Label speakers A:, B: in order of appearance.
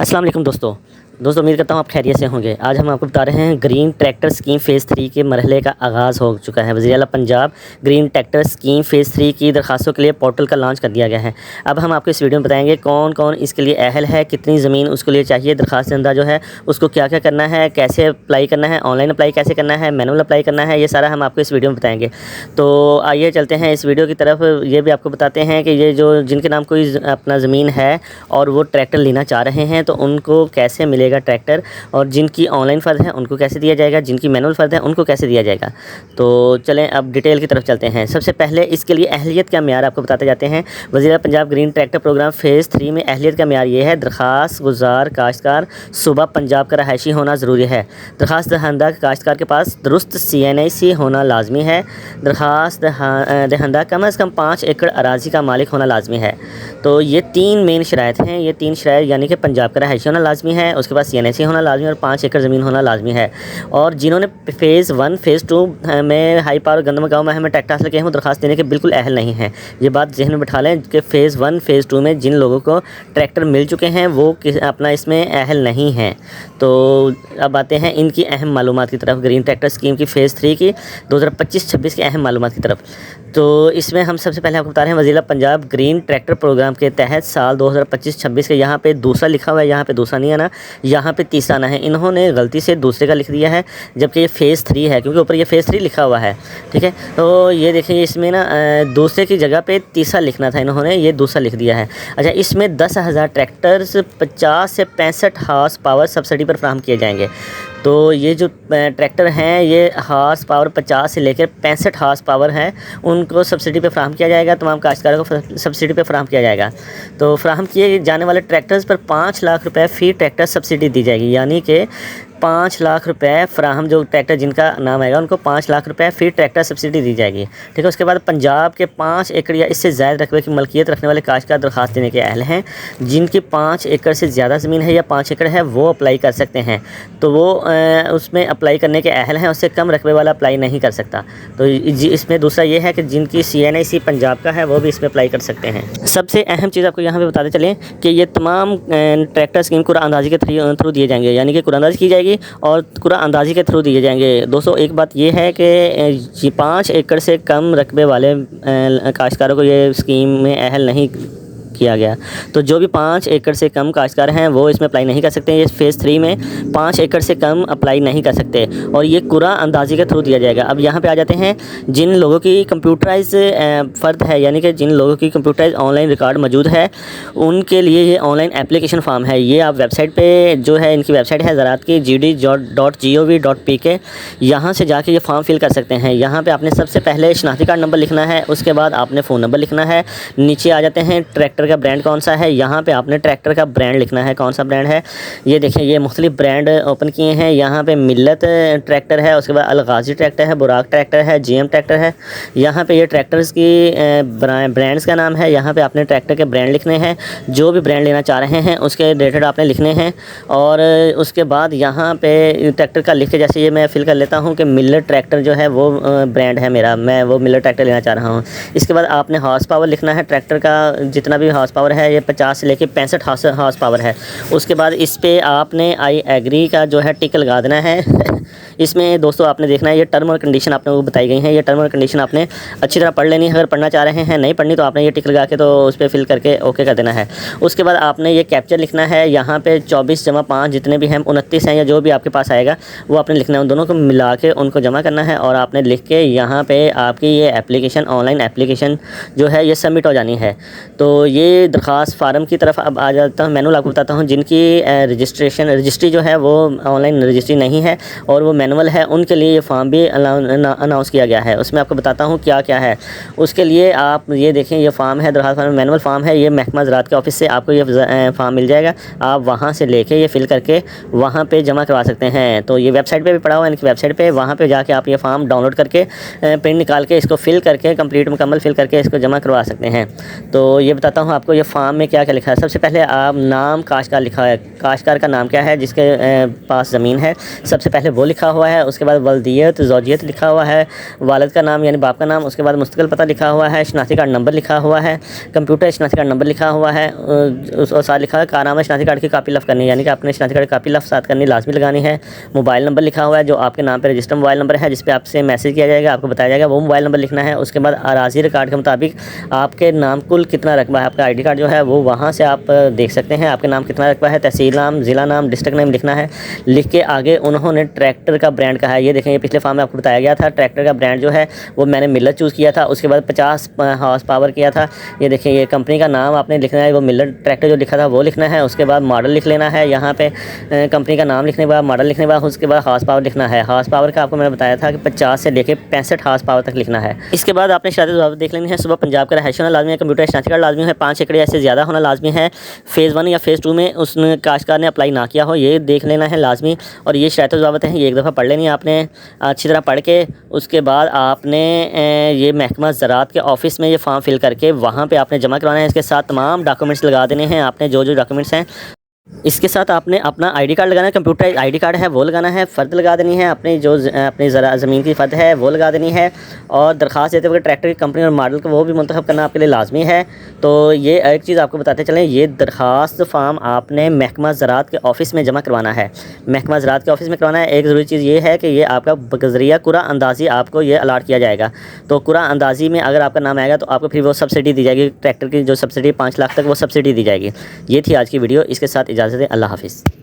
A: अस्सलाम वालेकुम दोस्तों उम्मीद करता हूँ आप खैरियत से होंगे। आज हम आपको बता रहे हैं ग्रीन ट्रैक्टर स्कीम फ़ेज़ 3 के मरहले का आगाज़ हो चुका है। वज़ीर आला Punjab green tractor scheme phase 3 की दरखास्तों के लिए पोर्टल का लॉन्च कर दिया गया है। अब हम आपको इस वीडियो में बताएंगे कौन कौन इसके लिए अहल है, कितनी ज़मीन उसके लिए चाहिए, दरखास्त दहिंदा जो है उसको क्या क्या करना है, कैसे अप्लाई करना है, ऑनलाइन अप्लाई कैसे करना है, मैनुअल अप्लाई करना है, ये सारा हम आपको इस वीडियो में बताएँगे। तो आइए चलते हैं इस वीडियो की तरफ। ये भी आपको बताते हैं कि ये जो जिनके नाम कोई अपना ज़मीन है और वो ट्रैक्टर लेना चाह रहे हैं तो उनको कैसे मिलेगा ट्रैक्टर, और जिनकी ऑनलाइन फ़र्ज़ है उनको कैसे दिया जाएगा, जिनकी मैनुअल फ़र्ज़ है उनको कैसे दिया जाएगा। तो चलें अब डिटेल की तरफ चलते हैं। सबसे पहले इसके लिए अहलियत का म्यार आपको बताते जाते हैं। वज़ीर Punjab green tractor programme phase 3 में अहलियत का म्यार ये है, दरख्वास्त गुज़ार काश्तकार सूबा पंजाब का रहायशी होना ज़रूरी है। दरख्वास्त दहिंदा काश्तकार के पास दुरुस्त CNIC होना लाजमी है। दरख्वास्त दहिंदा कम अज़ कम 5 एकड़ अराज़ी का मालिक होना लाजमी है। तो ये 3 मेन शराइत हैं। ये 3 शराइत यानी कि पंजाब का रहायशी होना लाजमी है, उसके बाद CNIC होना लाजमी और 5 एकड़ ज़मीन होना लाजमी है। और जिन्होंने फ़ेज़ 1 फ़ेज़ 2 में हाई पावर गंदम गाँव में हमें ट्रैक्टर हासिल किए हैं वो दरख्वास्त देने के बिल्कुल अहल नहीं है। ये बात ज़हन में बिठा लें कि फ़ेज़ 1 फ़ेज़ 2 में जिन लोगों को ट्रैक्टर मिल चुके हैं वो अपना इसमें अहल नहीं हैं। तो अब आते हैं इनकी अहम मालूमात की तरफ, ग्रीन ट्रैक्टर स्कीम की फ़ेज़ 3 की 2025-26 की अहम मालूमात की तरफ। तो इसमें हम सबसे पहले आपको बता रहे हैं वज़ीर पंजाब ग्रीन ट्रैक्टर प्रोग्राम के तहत साल 2025-26 के, यहाँ पे दूसरा लिखा हुआ है, यहाँ पे दूसरा नहीं आना, यहाँ पे तीसरा आना है। इन्होंने गलती से दूसरे का लिख दिया है जबकि ये फ़ेज़ 3 है, क्योंकि ऊपर ये फ़ेज़ 3 लिखा हुआ है। ठीक है, तो ये देखिए इसमें ना दूसरे की जगह पे तीसरा लिखना था, इन्होंने ये दूसरा लिख दिया है। अच्छा, इसमें 10,000 ट्रैक्टर्स 50 से 65 हॉर्स पावर सब्सिडी पर फ्राहम किए जाएंगे। तो ये जो ट्रैक्टर हैं ये हॉर्स पावर 50 से लेकर 65 हॉर्स पावर हैं, उनको सब्सिडी पे फ्राहम किया जाएगा। तमाम काश्तकारों को सब्सिडी पे फ्राहम किया जाएगा। तो फ्राहम किए जाने वाले ट्रैक्टर्स पर 5 लाख रुपए फ़ी ट्रैक्टर सब्सिडी दी जाएगी, यानी कि 5 लाख रुपए फ्राहम, जो ट्रैक्टर जिनका नाम आएगा उनको 5 लाख रुपए फ़ी ट्रैक्टर सब्सिडी दी जाएगी। ठीक है, उसके बाद पंजाब के 5 एकड़ या इससे ज़्यादा रकबे की मलकियत रखने वाले काश्तकार दरख्वास्त देने के अहल हैं। जिनकी 5 एकड़ से ज़्यादा ज़मीन है या 5 एकड़ है वो अप्लाई कर सकते हैं। तो वो उसमें अप्लाई करने के अहल हैं, उससे कम रकबे वाला अप्लाई नहीं कर सकता। तो इसमें दूसरा ये है कि जिनकी CNIC पंजाब का है वो भी इसमें अप्लाई कर सकते हैं। सबसे अहम चीज़ आपको यहाँ पे बताते चलें कि ये तमाम ट्रैक्टर स्कीम कुरानअंदाज़ी के थ्रू दिए जाएंगे, यानी कि कुरानअंदाज़ी की जाएगी और कुरानअंदाज़ी के थ्रू दिए जाएंगे। दोस्तों एक बात ये है कि 5 एकड़ से कम रकबे वाले काश्तकारों को ये स्कीम में अहल नहीं किया गया। तो जो भी 5 एकड़ से कम काश्तकार हैं वो इसमें अप्लाई नहीं कर सकते। ये फ़ेज़ 3 में 5 एकड़ से कम अप्लाई नहीं कर सकते और ये कुरानअंदाज़ी के थ्रू दिया जाएगा। अब यहाँ पे आ जाते हैं जिन लोगों की कंप्यूटराइज फ़र्द है, यानी कि जिन लोगों की कंप्यूटराइज ऑनलाइन रिकॉर्ड मौजूद है उनके लिए ये ऑनलाइन एप्लीकेशन फ़ॉर्म है। ये आप वेबसाइट पर जो है, इनकी वेबसाइट है ज़राअत की gd.gov.pk, यहाँ से जाके ये फॉर्म फिल कर सकते हैं। यहाँ पर आपने सबसे पहले शनाख्ती कार्ड नंबर लिखना है, उसके बाद आपने फ़ोन नंबर लिखना है। नीचे आ जाते हैं ट्रैक्टर का ब्रांड कौन सा है, यहाँ पे आपने ट्रैक्टर का ब्रांड लिखना है, कौन सा ब्रांड है। ये देखें ये मुख्तलिफ ब्रांड ओपन किए हैं। यहाँ पे मिल्लत ट्रैक्टर है, उसके बाद अलगाजी ट्रैक्टर है, बुराक ट्रैक्टर है, GM ट्रैक्टर है। यहाँ पे ये ट्रैक्टर्स की ब्रांड्स का नाम है। यहाँ पे आपने ट्रैक्टर के ब्रांड लिखने हैं, जो भी ब्रांड लेना चाह रहे हैं उसके रिलेटेड आपने लिखने हैं। और उसके बाद यहाँ पे ट्रैक्टर का लिख के, जैसे ये मैं फिल कर लेता हूँ कि मिल्लत ट्रैक्टर जो है वो ब्रांड है मेरा, मैं वो मिल्लत ट्रैक्टर लेना चाह रहा हूँ। इसके बाद आपने हॉर्स पावर लिखना है, ट्रैक्टर का जितना भी हॉर्स पावर है ये 50 से लेके 65 हॉर्स पावर है। उसके बाद इस पे आपने आई एग्री का जो है टिक लगा देना है। इसमें दोस्तों आपने देखना है ये टर्म और कंडीशन आपने वो बताई गई हैं। ये टर्म और कंडीशन आपने अच्छी तरह पढ़ लेनी है। अगर पढ़ना चाह रहे हैं, नहीं पढ़नी तो आपने ये टिक लगा के तो उस पर फिल करके ओके कर देना है। उसके बाद आपने ये कैप्चर लिखना है। यहाँ पे 24 जमा 5 जितने भी हैं 29 हैं या जो भी आपके पास आएगा वो आपने लिखना है। उन दोनों को मिला के उनको जमा करना है और आपने लिख के यहाँ पे आपकी ये एप्लीकेशन, ऑनलाइन एप्लीकेशन जो है ये सबमिट हो जानी है। तो ये दरख्वास्त फार्म की तरफ अब आ जाता हूँ। मैनुअल आपको बताता हूँ जिनकी रजिस्ट्री जो है वो ऑनलाइन रजिस्ट्री नहीं है और वो मैनुअल है, उनके लिए ये फॉर्म भी अनाउंस किया गया है। उसमें आपको बताता हूँ क्या क्या है। उसके लिए आप ये देखें, ये फॉर्म है, दरख्वास्त फार्म मैनुअल फॉर्म है। ये महकमा ज़राअत के ऑफिस से आपको ये फॉर्म मिल जाएगा। आप वहाँ से लेके ये फिल करके वहाँ पे जमा करवा सकते हैं। तो ये वेबसाइट पे भी पड़ा हुआ है, इनकी वेबसाइट पे, वहाँ पे जाके आप ये फॉर्म डाउनलोड करके प्रिंट निकाल के इसको फिल करके कंप्लीट मुकम्मल फिल करके इसको जमा करवा सकते हैं। तो ये बताता हूँ आपको ये फॉर्म में क्या क्या लिखा है। सबसे पहले आप नाम काश्तकार लिखा है, काश्तकार का नाम क्या है जिसके पास ज़मीन है, सबसे पहले वो लिखा हुआ है, उसके बाद वल्दियत ज़ौजियत लिखा हुआ है, वालिद का नाम यानी बाप का नाम, उसके बाद मुस्तकिल पता लिखा हुआ है, शनाख्ती कार्ड नंबर लिखा हुआ है, कंप्यूटर शनाख्ती कार्ड नंबर लिखा हुआ है, और साथ लिखा है कारनामा शनाख्ती कार्ड की कापी लफ़ करनी है, यानी कि आपने शनाख्ती कार्ड की कापी लफ़ साथ करनी लाजमी लगानी है। मोबाइल नंबर लिखा हुआ है जो आपके नाम पर रजिस्टर मोबाइल नंबर है, जिस पे आपसे मैसेज किया जाएगा, आपको बताया जाएगा वो मोबाइल नंबर लिखना है। उसके बाद अराजी रिकॉर्ड के मुताबिक आपके नाम कुल कितना रकबा है, आपका ID कार्ड जो है वो वहाँ से आप देख सकते हैं आपके नाम कितना रकबा है। तहसील नाम, ज़िला नाम, डिस्ट्रिक्ट नेम लिखना है। लिख के आगे उन्होंने ट्रैक्टर का ब्रांड कहा है, ये देखें ये पिछले फॉर्म में आपको बताया गया था। ट्रैक्टर का ब्रांड जो है वो मैंने मिलर चूज़ किया था। उसके बाद 50 हॉर्स पावर किया था। ये देखें ये कंपनी का नाम आपने लिखना है, वो मिलर ट्रैक्टर जो लिखा था वो लिखना है। उसके बाद मॉडल लिख लेना है, यहाँ पे कंपनी का नाम लिखने के बाद मॉडल लिखने के बाद उसके बाद हॉर्स पावर लिखना है। हॉर्स पावर का आपको मैंने बताया था कि 50 से लेकर 65 हॉर्स पावर तक लिखना है। इसके बाद आपने शराइत ज़वाबित देख लेनी है। सुबह पंजाब का रहायशी होना लाजमी है, कंप्यूटर शनाख्ती कार्ड लाजमी है, 5 एकड़ से ज़्यादा होना लाजमी है, फ़ेज़ 1 या फ़ेज़ 2 में उसने काश्तकार ने अप्लाई ना किया हो, ये देख लेना है लाजमी। और ये शराइत ज़वाबित हैं, ये एक दफ़ा पढ़ लेनी है आपने अच्छी तरह पढ़ के। उसके बाद आपने ये महकमा ज़राअत के ऑफ़िस में ये फॉर्म फिल करके वहाँ पर आपने जमा करवाना है। इसके साथ तमाम डॉक्यूमेंट्स लगा देने हैं आपने, जो डॉक्यूमेंट्स हैं। इसके साथ आपने अपना ID कार्ड लगाना है, कंप्यूटर ID कार्ड है वो लगाना है, फ़र्द लगा देनी है अपनी, जो अपनी ज़मीन की फ़र्द है वो लगा देनी है। और दरख्वास्त देते वक्त ट्रैक्टर की कंपनी और मॉडल को वो भी मुंतखब करना आपके लिए लाजमी है। तो ये एक चीज़ आपको बताते चलें, ये दरख्वास्त फ़ार्म आपने महकमा ज़राअत के ऑफ़िस में जमा करवाना है। महकमा ज़राअत के ऑफ़िस में करवाना है। एक ज़रूरी चीज़ ये है कि ये आपका बज़रिया कुरा अंदाज़ी आपको ये अलाट किया जाएगा। तो कुरा अंदाज़ी में अगर आपका नाम आएगा तो आपको फिर वो सब्सिडी दी जाएगी, ट्रैक्टर की जो सब्सिडी 5 लाख तक वो सब्सिडी दी जाएगी। ये थी आज की वीडियो, इसके साथ इजाज़त दें। अल्लाह हाफ़िज़।